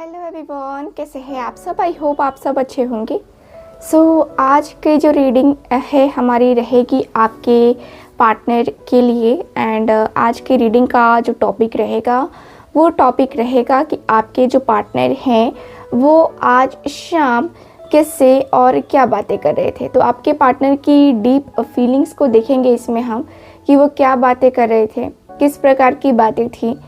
Hello everyone, कैसे हैं आप सब। आई होप आप सब अच्छे होंगे। आज की जो रीडिंग है हमारी रहेगी आपके पार्टनर के लिए। एंड आज की रीडिंग का जो टॉपिक रहेगा वो टॉपिक रहेगा कि आपके जो पार्टनर हैं वो आज शाम किससे और क्या बातें कर रहे थे। तो आपके पार्टनर की डीप फीलिंग्स को देखेंगे इसमें हम कि वो क्या बातें कर रहे थे, किस प्रकार की बातें थी,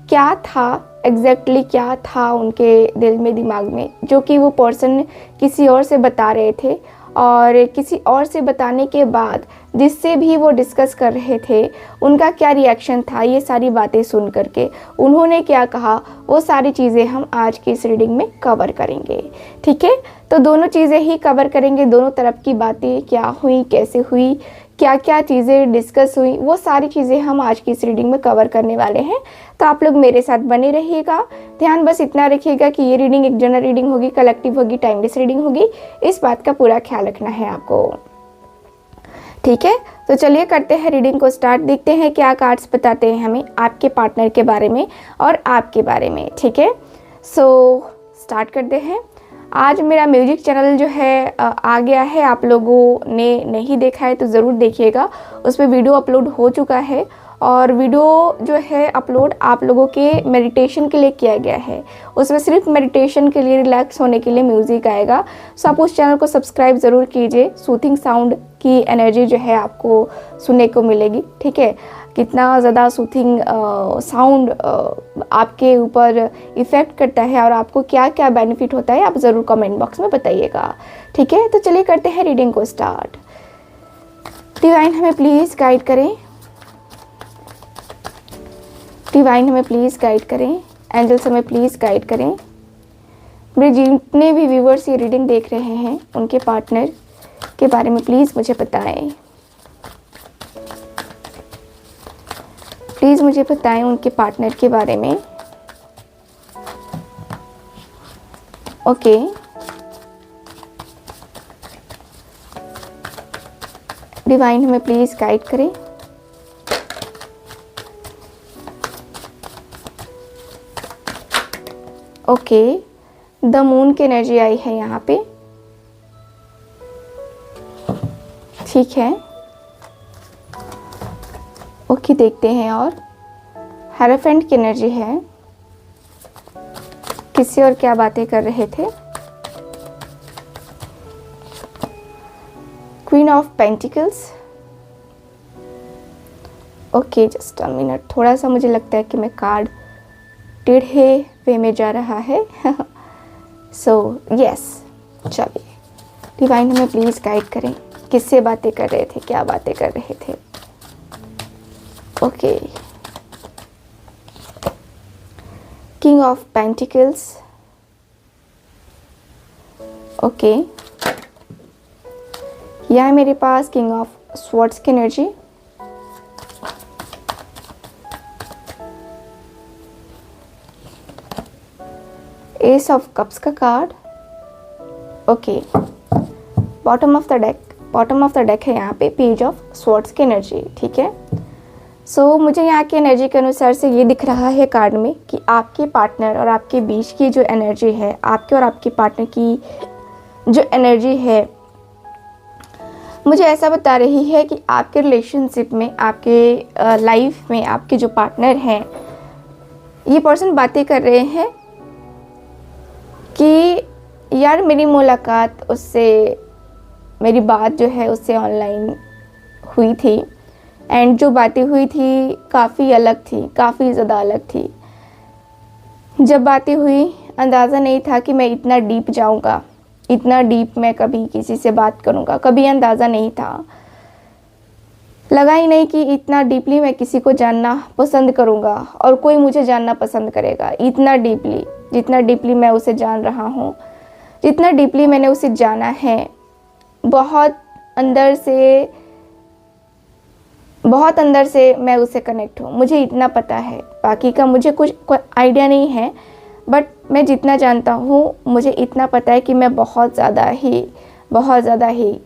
क्या था एग्जैक्टली क्या था उनके दिल में दिमाग में, जो कि वो पर्सन किसी और से बता रहे थे। और किसी और से बताने के बाद जिससे भी वो डिस्कस कर रहे थे उनका क्या रिएक्शन था, ये सारी बातें सुन करके उन्होंने क्या कहा, वो सारी चीज़ें हम आज की इस रीडिंग में कवर करेंगे। ठीक है, तो दोनों चीज़ें ही कवर करेंगे, दोनों तरफ की बातें क्या हुई, कैसे हुई, क्या क्या चीज़ें डिस्कस हुई, वो सारी चीज़ें हम आज की इस रीडिंग में कवर करने वाले हैं। तो आप लोग मेरे साथ बने रहिएगा। ध्यान बस इतना रखिएगा कि ये रीडिंग एक जनरल रीडिंग होगी, कलेक्टिव होगी, टाइमलेस रीडिंग होगी, इस बात का पूरा ख्याल रखना है आपको। ठीक है, तो चलिए करते हैं रीडिंग को स्टार्ट। देखते हैं क्या कार्ड्स बताते हैं हमें आपके पार्टनर के बारे में और आपके बारे में। ठीक है, स्टार्ट करते हैं। आज मेरा म्यूजिक चैनल जो है आ गया है, आप लोगों ने नहीं देखा है तो ज़रूर देखिएगा। उस पर वीडियो अपलोड हो चुका है और वीडियो जो है अपलोड आप लोगों के मेडिटेशन के लिए किया गया है। उसमें सिर्फ मेडिटेशन के लिए, रिलैक्स होने के लिए म्यूज़िक आएगा। आप उस चैनल को सब्सक्राइब ज़रूर कीजिए। सूथिंग साउंड की एनर्जी जो है आपको सुनने को मिलेगी। ठीक है, कितना ज़्यादा सूथिंग साउंड आपके ऊपर इफ़ेक्ट करता है और आपको क्या क्या बेनिफिट होता है आप ज़रूर कमेंट बॉक्स में बताइएगा। ठीक है, तो चलिए करते हैं रीडिंग को स्टार्ट। डिवाइन हमें प्लीज़ गाइड करें, डिवाइन हमें प्लीज़ गाइड करें, एंजल्स हमें प्लीज़ गाइड करें। मेरे जितने भी व्यूवर्स ये रीडिंग देख रहे हैं उनके पार्टनर के बारे में प्लीज़ मुझे बताएं, प्लीज़ मुझे बताएं उनके पार्टनर के बारे में। ओके, डिवाइन हमें प्लीज़ गाइड करें। ओके, द मून की एनर्जी आई है यहाँ पे। ठीक है, ओके, देखते हैं। और हेरोफेंट की एनर्जी है, किससे और क्या बातें कर रहे थे। Queen of pentacles. Okay, just a minute, थोड़ा सा मुझे लगता है कि मैं कार्ड टेढ़े वे में जा रहा है। यस, चलिए डिवाइन हमें प्लीज़ गाइड करें, किससे बातें कर रहे थे, क्या बातें कर रहे थे। Okay, king of pentacles. Okay, यह है मेरे पास किंग ऑफ स्वॉर्ड्स की एनर्जी। एस ऑफ कप्स का card. Okay, bottom of the deck है यहाँ पे पेज ऑफ स्वॉर्ड्स की एनर्जी। ठीक है, मुझे यहाँ की एनर्जी के अनुसार से ये दिख रहा है कार्ड में कि आपके पार्टनर और आपके बीच की जो एनर्जी है, आपके और आपके पार्टनर की जो एनर्जी है, मुझे ऐसा बता रही है कि आपके रिलेशनशिप में, आपके लाइफ में आपके जो पार्टनर हैं, ये पर्सन बातें कर रहे हैं कि यार मेरी मुलाकात उससे, मेरी बात जो है उससे ऑनलाइन हुई थी एंड जो बातें हुई थी काफ़ी अलग थी, काफ़ी ज़्यादा अलग थी। जब बातें हुई अंदाज़ा नहीं था कि मैं इतना डीप जाऊंगा, इतना डीप मैं कभी किसी से बात करूंगा, कभी अंदाज़ा नहीं था। लगा ही नहीं कि इतना डीपली मैं किसी को जानना पसंद करूंगा और कोई मुझे जानना पसंद करेगा। इतना डीपली, जितना डीपली मैं उसे जान रहा हूँ, जितना डीपली मैंने उसे जाना है, बहुत अंदर से मैं उससे कनेक्ट हूँ। मुझे इतना पता है, बाकी का मुझे कोई आइडिया नहीं है, बट मैं जितना जानता हूँ मुझे इतना पता है कि मैं बहुत ज़्यादा ही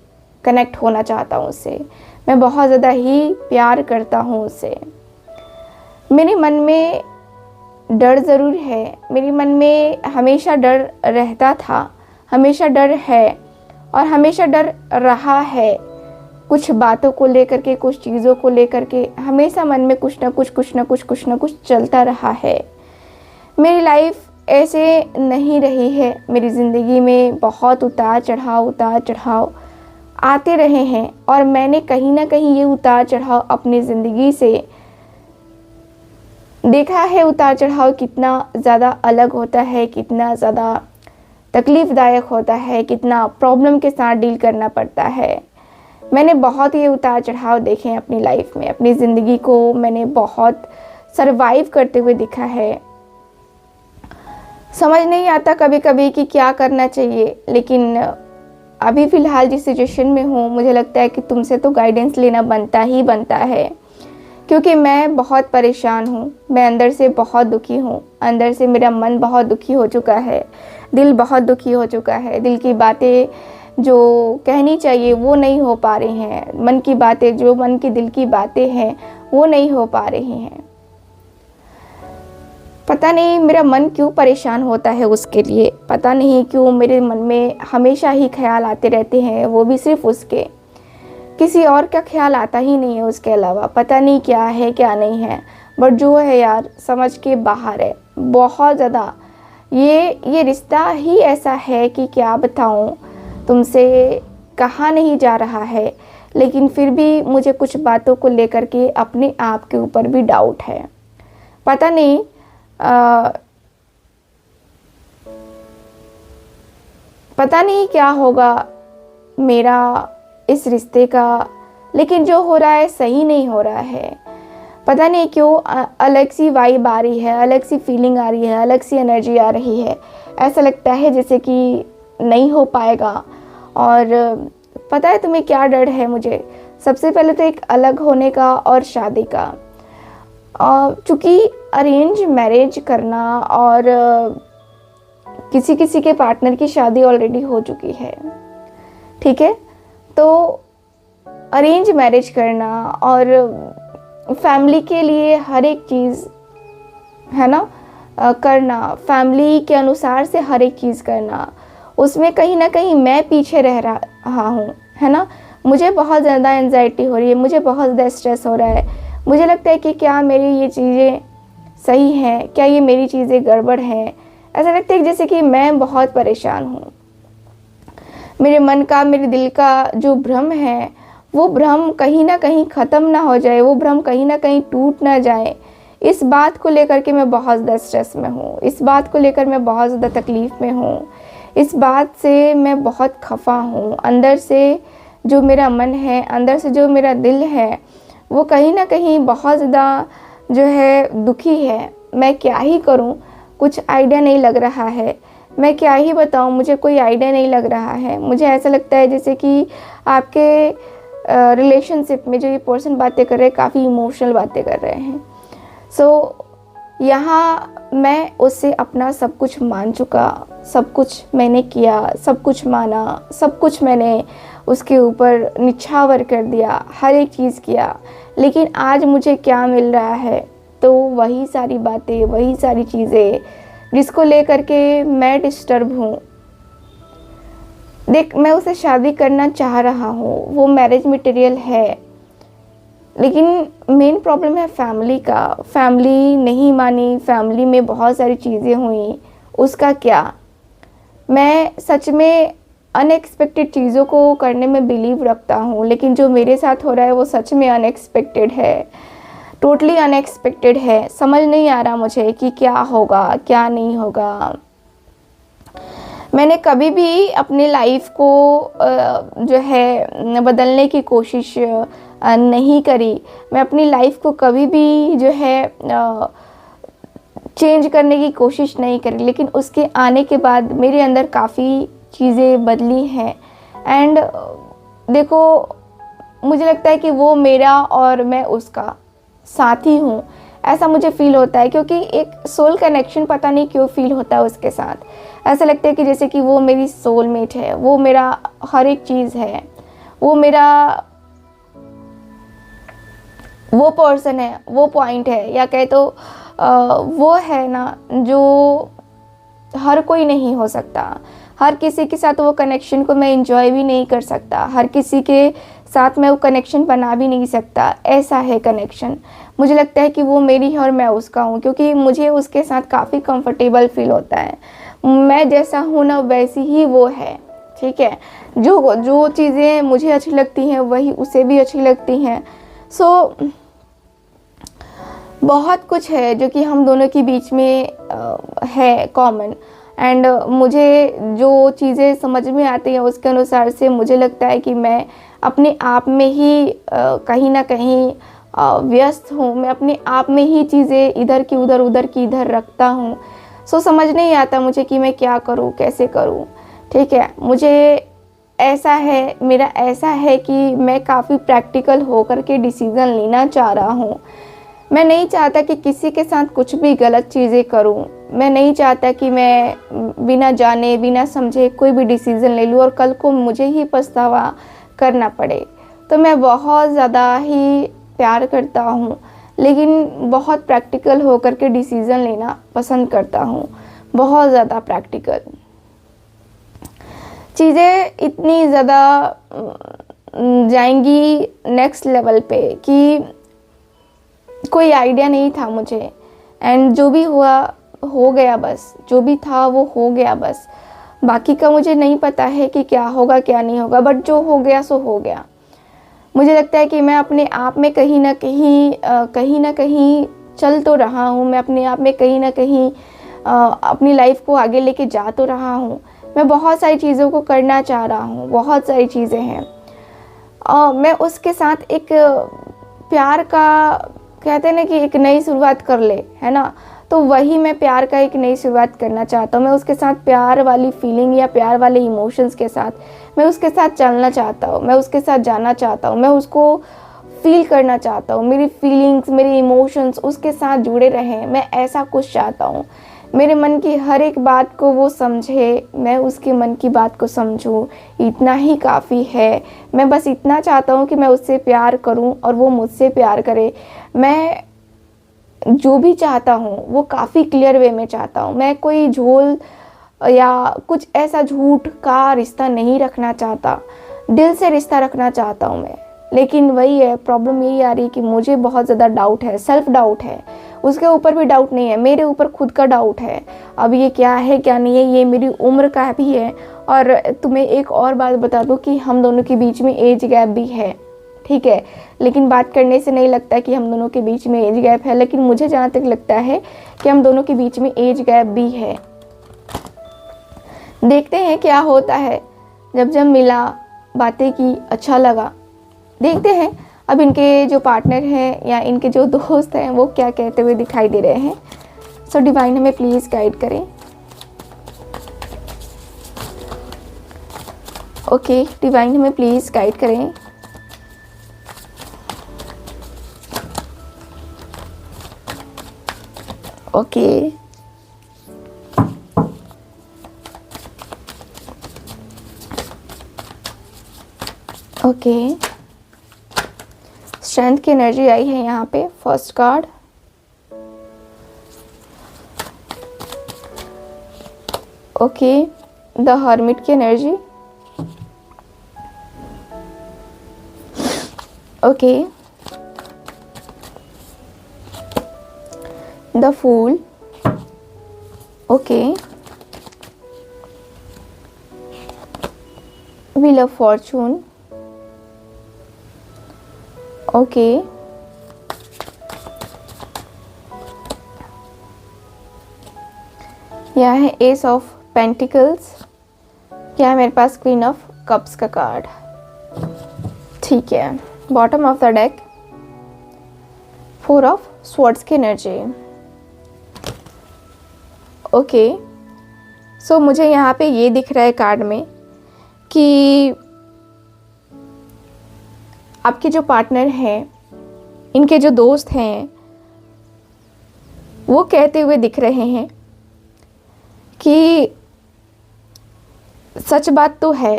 कनेक्ट होना चाहता हूँ उससे। मैं बहुत ज़्यादा ही प्यार करता हूँ उससे। मेरे मन में डर ज़रूर है, मेरे मन में हमेशा डर रहता था, हमेशा डर है और हमेशा डर रहा है। कुछ बातों को लेकर के, कुछ चीज़ों को लेकर के हमेशा मन में कुछ ना कुछ चलता रहा है। मेरी लाइफ ऐसे नहीं रही है, मेरी ज़िंदगी में बहुत उतार चढ़ाव आते रहे हैं और मैंने कहीं ना कहीं ये उतार चढ़ाव अपनी ज़िंदगी से देखा है। उतार चढ़ाव कितना ज़्यादा अलग होता है, कितना ज़्यादा तकलीफ़दायक होता है, कितना प्रॉब्लम के साथ डील करना पड़ता है। मैंने बहुत ये उतार चढ़ाव देखे हैं अपनी लाइफ में, अपनी ज़िंदगी को मैंने बहुत सरवाइव करते हुए देखा है। समझ नहीं आता कभी कभी कि क्या करना चाहिए, लेकिन अभी फ़िलहाल जिस सिचुएशन में हूँ मुझे लगता है कि तुमसे तो गाइडेंस लेना बनता ही बनता है, क्योंकि मैं बहुत परेशान हूँ, मैं अंदर से बहुत दुखी हूँ। अंदर से मेरा मन बहुत दुखी हो चुका है, दिल बहुत दुखी हो चुका है। दिल की बातें जो कहनी चाहिए वो नहीं हो पा रही हैं, मन की बातें जो मन की दिल की बातें हैं वो नहीं हो पा रही हैं। पता नहीं मेरा मन क्यों परेशान होता है उसके लिए, पता नहीं क्यों मेरे मन में हमेशा ही ख्याल आते रहते हैं, वो भी सिर्फ उसके, किसी और का ख्याल आता ही नहीं है उसके अलावा। पता नहीं क्या है क्या नहीं है, बट जो है यार समझ के बाहर है बहुत ज़्यादा। ये रिश्ता ही ऐसा है कि क्या बताऊँ तुमसे, कहा नहीं जा रहा है, लेकिन फिर भी मुझे कुछ बातों को लेकर के अपने आप के ऊपर भी डाउट है। पता नहीं पता नहीं क्या होगा मेरा इस रिश्ते का, लेकिन जो हो रहा है सही नहीं हो रहा है। पता नहीं क्यों अलग सी वाइब आ रही है, अलग सी फीलिंग आ रही है, अलग सी एनर्जी आ रही है। ऐसा लगता है जैसे कि नहीं हो पाएगा। और पता है तुम्हें क्या डर है मुझे? सबसे पहले तो एक अलग होने का और शादी का। चूँकि अरेंज मैरिज करना और किसी किसी के पार्टनर की शादी ऑलरेडी हो चुकी है, ठीक है, तो अरेंज मैरिज करना और फैमिली के लिए हर एक चीज़ है ना करना, फैमिली के अनुसार से हर एक चीज़ करना, उसमें कहीं ना कहीं मैं पीछे रह रहा हूँ, है ना। मुझे बहुत ज़्यादा एंजाइटी हो रही है, मुझे बहुत ज़्यादा स्ट्रेस हो रहा है। मुझे लगता है कि क्या मेरी ये चीज़ें सही हैं, क्या ये मेरी चीज़ें गड़बड़ हैं। ऐसा लगता है जैसे कि मैं बहुत परेशान हूँ। मेरे मन का, मेरे दिल का जो भ्रम है वो भ्रम कहीं ना कहीं ख़त्म ना हो जाए, वो भ्रम कहीं ना कहीं टूट ना जाए। इस बात को लेकर के मैं बहुत ज़्यादा स्ट्रेस में हूँ, इस बात को लेकर मैं बहुत ज़्यादा तकलीफ़ में हूँ, इस बात से मैं बहुत खफा हूँ। अंदर से जो मेरा मन है, अंदर से जो मेरा दिल है, वो कहीं ना कहीं बहुत ज़्यादा जो है दुखी है। मैं क्या ही करूँ, कुछ आइडिया नहीं लग रहा है। मैं क्या ही बताऊँ, मुझे कोई आइडिया नहीं लग रहा है। मुझे ऐसा लगता है जैसे कि आपके रिलेशनशिप में जो ये पर्सन बातें कर रहे हैं काफ़ी इमोशनल बातें कर रहे हैं। सो यहाँ मैं उससे अपना सब कुछ मान चुका, सब कुछ मैंने किया, सब कुछ माना, सब कुछ मैंने उसके ऊपर निछावर कर दिया, हर एक चीज़ किया, लेकिन आज मुझे क्या मिल रहा है? तो वही सारी बातें, वही सारी चीज़ें जिसको लेकर के मैं डिस्टर्ब हूँ। देख, मैं उसे शादी करना चाह रहा हूँ, वो मैरिज मटेरियल है, लेकिन मेन प्रॉब्लम है फैमिली का। फैमिली नहीं मानी, फैमिली में बहुत सारी चीज़ें हुई, उसका क्या? मैं सच में अनएक्सपेक्टेड चीज़ों को करने में बिलीव रखता हूँ, लेकिन जो मेरे साथ हो रहा है वो सच में अनएक्सपेक्टेड है, टोटली अनएक्सपेक्टेड है। समझ नहीं आ रहा मुझे कि क्या होगा क्या नहीं होगा। मैंने कभी भी अपनी लाइफ को जो है बदलने की कोशिश नहीं करी। मैं अपनी लाइफ को कभी भी जो है चेंज करने की कोशिश नहीं करी, लेकिन उसके आने के बाद मेरे अंदर काफ़ी चीज़ें बदली हैं। एंड देखो, मुझे लगता है कि वो मेरा और मैं उसका साथी हूँ, ऐसा मुझे फील होता है, क्योंकि एक सोल कनेक्शन पता नहीं क्यों फील होता है उसके साथ। ऐसा लगता है कि जैसे कि वो मेरी सोलमेट है, वो मेरा हर एक चीज़ है, वो मेरा वो पर्सन है, वो पॉइंट है, या कहे तो वो है ना जो हर कोई नहीं हो सकता। हर किसी के साथ वो कनेक्शन को मैं इंजॉय भी नहीं कर सकता, हर किसी के साथ मैं वो कनेक्शन बना भी नहीं सकता। ऐसा है कनेक्शन। मुझे लगता है कि वो मेरी है और मैं उसका हूँ, क्योंकि मुझे उसके साथ काफ़ी कंफर्टेबल फील होता है। मैं जैसा हूँ ना वैसी ही वो है, ठीक है। जो जो चीज़ें मुझे अच्छी लगती हैं वही उसे भी अच्छी लगती हैं। सो बहुत कुछ है जो कि हम दोनों के बीच में है कॉमन। एंड मुझे जो चीज़ें समझ में आती हैं उसके अनुसार से मुझे लगता है कि मैं अपने आप में ही कहीं ना कहीं व्यस्त हूँ। मैं अपने आप में ही चीज़ें इधर की उधर उधर की इधर रखता हूँ। सो समझ नहीं आता मुझे कि मैं क्या करूँ, कैसे करूँ, ठीक है। मुझे ऐसा है, मेरा ऐसा है कि मैं काफ़ी प्रैक्टिकल होकर के डिसीज़न लेना चाह रहा हूँ। मैं नहीं चाहता कि किसी के साथ कुछ भी गलत चीज़ें करूं। मैं नहीं चाहता कि मैं बिना जाने बिना समझे कोई भी डिसीज़न ले लूं और कल को मुझे ही पछतावा करना पड़े। तो मैं बहुत ज़्यादा ही प्यार करता हूं, लेकिन बहुत प्रैक्टिकल होकर के डिसीज़न लेना पसंद करता हूं, बहुत ज़्यादा प्रैक्टिकल। चीज़ें इतनी ज़्यादा जाएंगी नेक्स्ट लेवल पे कि कोई आइडिया नहीं था मुझे। एंड जो भी हुआ हो गया, बस जो भी था वो हो गया बस। बाकी का मुझे नहीं पता है कि क्या होगा क्या नहीं होगा, बट जो हो गया सो हो गया। मुझे लगता है कि मैं अपने आप में कहीं ना कहीं चल तो रहा हूँ। मैं अपने आप में कहीं ना कहीं अपनी लाइफ को आगे लेके जा तो रहा हूँ। मैं बहुत सारी चीज़ों को करना चाह रहा हूँ, बहुत सारी चीज़ें हैं। मैं उसके साथ एक प्यार का, कहते हैं ना कि एक नई शुरुआत कर ले, है ना। तो वही मैं प्यार का एक नई शुरुआत करना चाहता हूँ। मैं उसके साथ प्यार वाली फीलिंग या प्यार वाले इमोशंस के साथ मैं उसके साथ चलना चाहता हूँ, मैं उसके साथ जाना चाहता हूँ, मैं उसको फील करना चाहता हूँ। मेरी फीलिंग्स, मेरे इमोशंस उसके साथ जुड़े रहें, मैं ऐसा कुछ चाहता हूँ। मेरे मन की हर एक बात को वो समझे, मैं उसके मन की बात को समझूं, इतना ही काफ़ी है। मैं बस इतना चाहता हूँ कि मैं उससे प्यार करूँ और वो मुझसे प्यार करे। मैं जो भी चाहता हूँ वो काफ़ी क्लियर वे में चाहता हूँ। मैं कोई झोल या कुछ ऐसा झूठ का रिश्ता नहीं रखना चाहता, दिल से रिश्ता रखना चाहता हूँ मैं। लेकिन वही है, प्रॉब्लम यही आ रही है कि मुझे बहुत ज़्यादा डाउट है, सेल्फ डाउट है। उसके ऊपर भी डाउट नहीं है, मेरे ऊपर खुद का डाउट है। अब ये क्या है क्या नहीं है, ये मेरी उम्र का भी है। और तुम्हें एक और बात बता दूँ कि हम दोनों के बीच में एज गैप भी है, ठीक है। लेकिन बात करने से नहीं लगता कि हम दोनों के बीच में एज गैप है, लेकिन मुझे जहाँ तक लगता है कि हम दोनों के बीच में एज गैप भी है। देखते हैं क्या होता है। जब जब मिला, बातें की, अच्छा लगा। देखते हैं अब इनके जो पार्टनर हैं या इनके जो दोस्त हैं वो क्या कहते हुए दिखाई दे रहे हैं। सो डिवाइन हमें प्लीज़ गाइड करें। ओके, डिवाइन हमें प्लीज़ गाइड करें। ओके, ओके, स्ट्रेंथ की एनर्जी आई है यहाँ पे। First card, okay, the hermit की energy, okay, the fool, okay, wheel of fortune, okay, यह है एस ऑफ पेंटिकल्स। क्या है मेरे पास? क्वीन ऑफ कप्स का कार्ड, ठीक है। Bottom of the deck, four of swords की एनर्जी, ओके। सो मुझे यहाँ पे ये दिख रहा है कार्ड में कि आपके जो पार्टनर हैं, इनके जो दोस्त हैं, वो कहते हुए दिख रहे हैं कि सच बात तो है,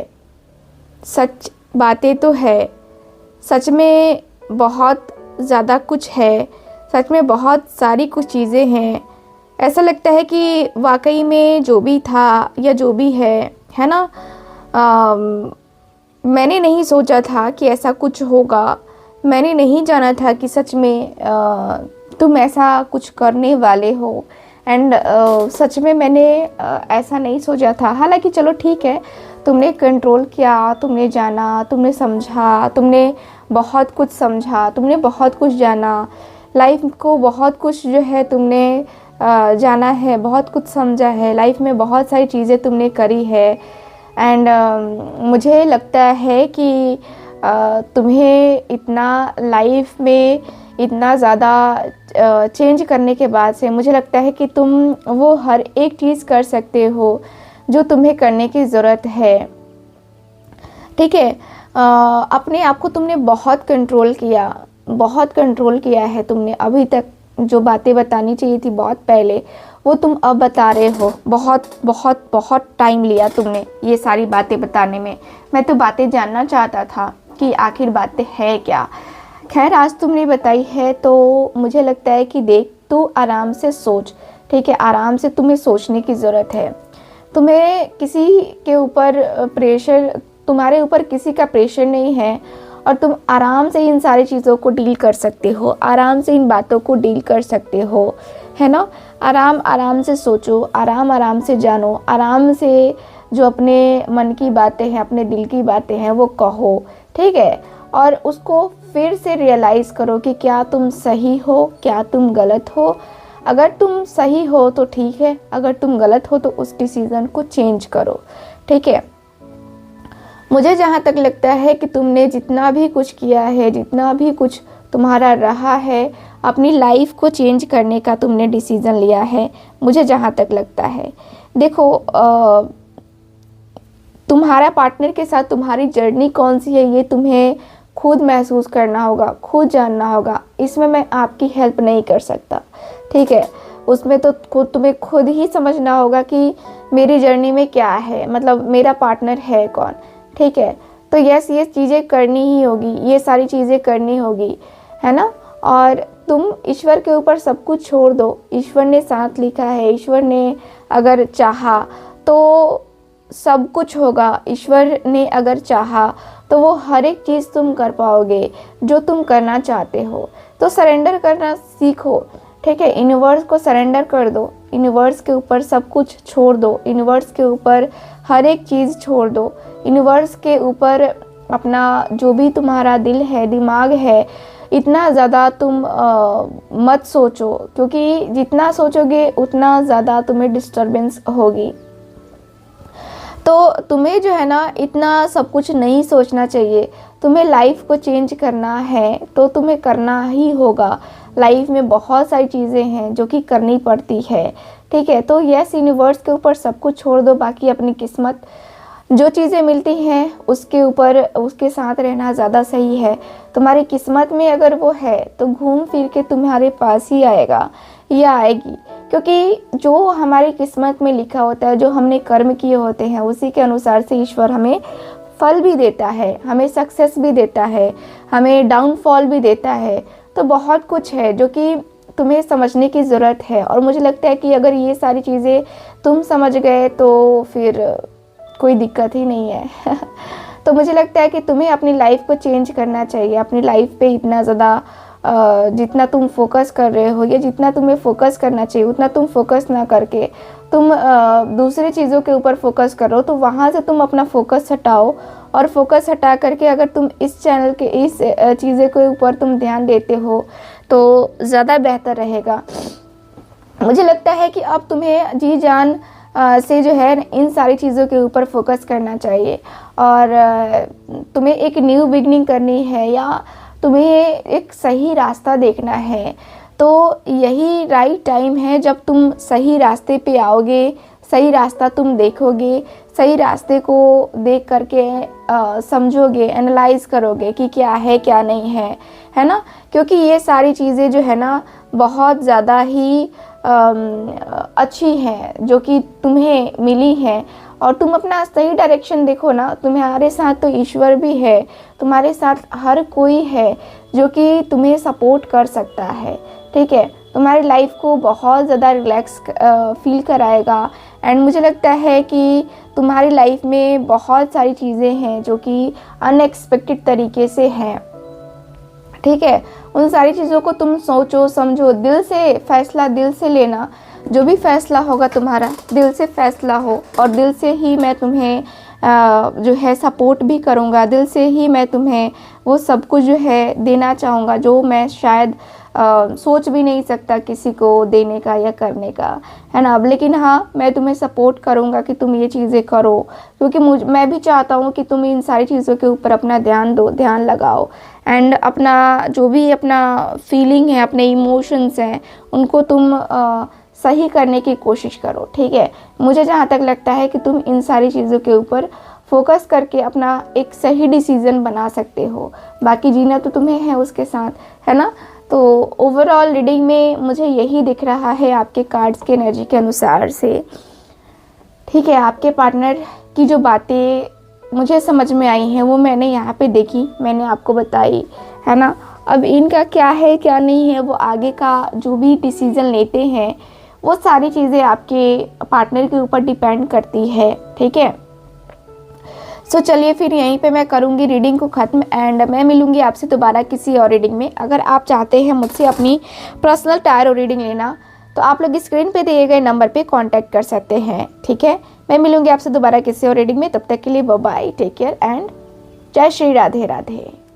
सच बातें तो है, सच में बहुत ज़्यादा कुछ है, सच में बहुत सारी कुछ चीज़ें हैं, ऐसा लगता है कि वाकई में जो भी था या जो भी है ना, मैंने नहीं सोचा था कि ऐसा कुछ होगा। मैंने नहीं जाना था कि सच में तुम ऐसा कुछ करने वाले हो। एंड सच में मैंने ऐसा नहीं सोचा था। हालांकि चलो ठीक है, तुमने कंट्रोल किया, तुमने जाना, तुमने समझा, तुमने बहुत कुछ समझा, तुमने बहुत कुछ जाना, लाइफ को बहुत कुछ जो है तुमने जाना है, बहुत कुछ समझा है, लाइफ में बहुत सारी चीज़ें तुमने करी है। एंड मुझे लगता है कि तुम्हें इतना लाइफ में इतना ज़्यादा चेंज करने के बाद से मुझे लगता है कि तुम वो हर एक चीज़ कर सकते हो जो तुम्हें करने की ज़रूरत है। ठीक है, अपने आप को तुमने बहुत कंट्रोल किया, बहुत कंट्रोल किया है तुमने। अभी तक जो बातें बतानी चाहिए थी बहुत पहले, वो तुम अब बता रहे हो। बहुत बहुत बहुत टाइम लिया तुमने ये सारी बातें बताने में। मैं तो बातें जानना चाहता था कि आखिर बातें है क्या। खैर, आज तुमने बताई है तो मुझे लगता है कि देख, तू आराम से सोच। ठीक है, आराम से तुम्हें सोचने की ज़रूरत है। तुम्हें किसी के ऊपर प्रेशर, तुम्हारे ऊपर किसी का प्रेशर नहीं है और तुम आराम से इन सारी चीज़ों को डील कर सकते हो, आराम से इन बातों को डील कर सकते हो, है ना। आराम आराम से सोचो, आराम आराम से जानो, आराम से जो अपने मन की बातें हैं, अपने दिल की बातें हैं, वो कहो। ठीक है, और उसको फिर से रियलाइज़ करो कि क्या तुम सही हो, क्या तुम गलत हो। अगर तुम सही हो तो ठीक है, अगर तुम गलत हो तो उस डिसीज़न को चेंज करो। ठीक है, मुझे जहाँ तक लगता है कि तुमने जितना भी कुछ किया है, जितना भी कुछ तुम्हारा रहा है, अपनी लाइफ को चेंज करने का तुमने डिसीज़न लिया है, मुझे जहाँ तक लगता है। देखो, तुम्हारा पार्टनर के साथ तुम्हारी जर्नी कौन सी है, ये तुम्हें खुद महसूस करना होगा, खुद जानना होगा। इसमें मैं आपकी हेल्प नहीं कर सकता। ठीक है, उसमें तो तुम्हें खुद ही समझना होगा कि मेरी जर्नी में क्या है, मतलब मेरा पार्टनर है कौन। ठीक है, तो यस, ये चीज़ें करनी ही होगी, ये सारी चीज़ें करनी होगी, है ना। और तुम ईश्वर के ऊपर सब कुछ छोड़ दो। ईश्वर ने साथ लिखा है, ईश्वर ने अगर चाहा तो सब कुछ होगा। ईश्वर ने अगर चाहा तो वो हर एक चीज़ तुम कर पाओगे जो तुम करना चाहते हो। तो सरेंडर करना सीखो। ठीक है, यूनिवर्स को सरेंडर कर दो, यूनिवर्स के ऊपर सब कुछ छोड़ दो, यूनिवर्स के ऊपर हर एक चीज़ छोड़ दो। यूनिवर्स के ऊपर अपना जो भी तुम्हारा दिल है, दिमाग है, इतना ज़्यादा तुम मत सोचो, क्योंकि जितना सोचोगे उतना ज़्यादा तुम्हें डिस्टर्बेंस होगी। तो तुम्हें जो है ना, इतना सब कुछ नहीं सोचना चाहिए। तुम्हें लाइफ को चेंज करना है तो तुम्हें करना ही होगा। लाइफ में बहुत सारी चीज़ें हैं जो कि करनी पड़ती है। ठीक है, तो यस, यूनिवर्स के ऊपर सब कुछ छोड़ दो, बाकी अपनी किस्मत, जो चीज़ें मिलती हैं उसके ऊपर, उसके साथ रहना ज़्यादा सही है। तुम्हारी किस्मत में अगर वो है तो घूम फिर के तुम्हारे पास ही आएगा या आएगी, क्योंकि जो हमारी किस्मत में लिखा होता है, जो हमने कर्म किए होते हैं, उसी के अनुसार से ईश्वर हमें फल भी देता है, हमें सक्सेस भी देता है, हमें डाउनफॉल भी देता है। तो बहुत कुछ है जो कि तुम्हें समझने की ज़रूरत है। और मुझे लगता है कि अगर ये सारी चीज़ें तुम समझ गए तो फिर कोई दिक्कत ही नहीं है। तो मुझे लगता है कि तुम्हें अपनी लाइफ को चेंज करना चाहिए। अपनी लाइफ पे इतना ज़्यादा जितना तुम फोकस कर रहे हो या जितना तुम्हें फोकस करना चाहिए उतना तुम फोकस ना करके तुम दूसरी चीज़ों के ऊपर फोकस करो, तो वहाँ से तुम अपना फोकस हटाओ। और फोकस हटा करके अगर तुम इस चैनल के इस चीज़ें के ऊपर तुम ध्यान देते हो तो ज़्यादा बेहतर रहेगा। मुझे लगता है कि अब तुम्हें जी जान से जो है इन सारी चीज़ों के ऊपर फोकस करना चाहिए। और तुम्हें एक न्यू बिगनिंग करनी है या तुम्हें एक सही रास्ता देखना है, तो यही राइट टाइम है जब तुम सही रास्ते पे आओगे, सही रास्ता तुम देखोगे, सही रास्ते को देख करके समझोगे, एनालाइज करोगे कि क्या है क्या नहीं है ना। क्योंकि ये सारी चीज़ें जो है ना बहुत ज़्यादा ही अच्छी हैं जो कि तुम्हें मिली हैं। और तुम अपना सही डायरेक्शन देखो ना, तुम्हारे साथ तो ईश्वर भी है, तुम्हारे साथ हर कोई है जो कि तुम्हें सपोर्ट कर सकता है। ठीक है, तुम्हारी लाइफ को बहुत ज़्यादा रिलैक्स फील कराएगा। एंड मुझे लगता है कि तुम्हारी लाइफ में बहुत सारी चीज़ें हैं जो कि अनएक्सपेक्टेड तरीके से हैं, ठीक है। उन सारी चीज़ों को तुम सोचो समझो, दिल से फैसला, दिल से लेना। जो भी फैसला होगा तुम्हारा दिल से फैसला हो, और दिल से ही मैं तुम्हें जो है सपोर्ट भी करूँगा, दिल से ही मैं तुम्हें वो सब कुछ जो है देना चाहूँगा जो मैं शायद सोच भी नहीं सकता किसी को देने का या करने का, है ना। अब लेकिन हाँ, मैं तुम्हें सपोर्ट करूँगा कि तुम ये चीज़ें करो, क्योंकि मैं भी चाहता हूँ कि तुम इन सारी चीज़ों के ऊपर अपना ध्यान दो, ध्यान लगाओ। एंड अपना जो भी अपना फीलिंग है, अपने इमोशंस हैं, उनको तुम सही करने की कोशिश करो, ठीक है। मुझे जहाँ तक लगता है कि तुम इन सारी चीज़ों के ऊपर फोकस करके अपना एक सही डिसीज़न बना सकते हो। बाकी जीना तो तुम्हें है उसके साथ, है ना। तो ओवरऑल रीडिंग में मुझे यही दिख रहा है आपके कार्ड्स के एनर्जी के अनुसार से, ठीक है। आपके पार्टनर की जो बातें मुझे समझ में आई हैं वो मैंने यहाँ पे देखी, मैंने आपको बताई, है ना। अब इनका क्या है क्या नहीं है, वो आगे का जो भी डिसीज़न लेते हैं वो सारी चीज़ें आपके पार्टनर के ऊपर डिपेंड करती है, ठीक है। सो चलिए फिर यहीं पे मैं करूँगी रीडिंग को ख़त्म, एंड मैं मिलूँगी आपसे दोबारा किसी और रीडिंग में। अगर आप चाहते हैं मुझसे अपनी पर्सनल टैरो रीडिंग लेना तो आप लोग स्क्रीन पे दिए गए नंबर पे कांटेक्ट कर सकते हैं, ठीक है। मैं मिलूँगी आपसे दोबारा किसी और रीडिंग में, तब तक के लिए bye bye, take care and जय श्री राधे राधे।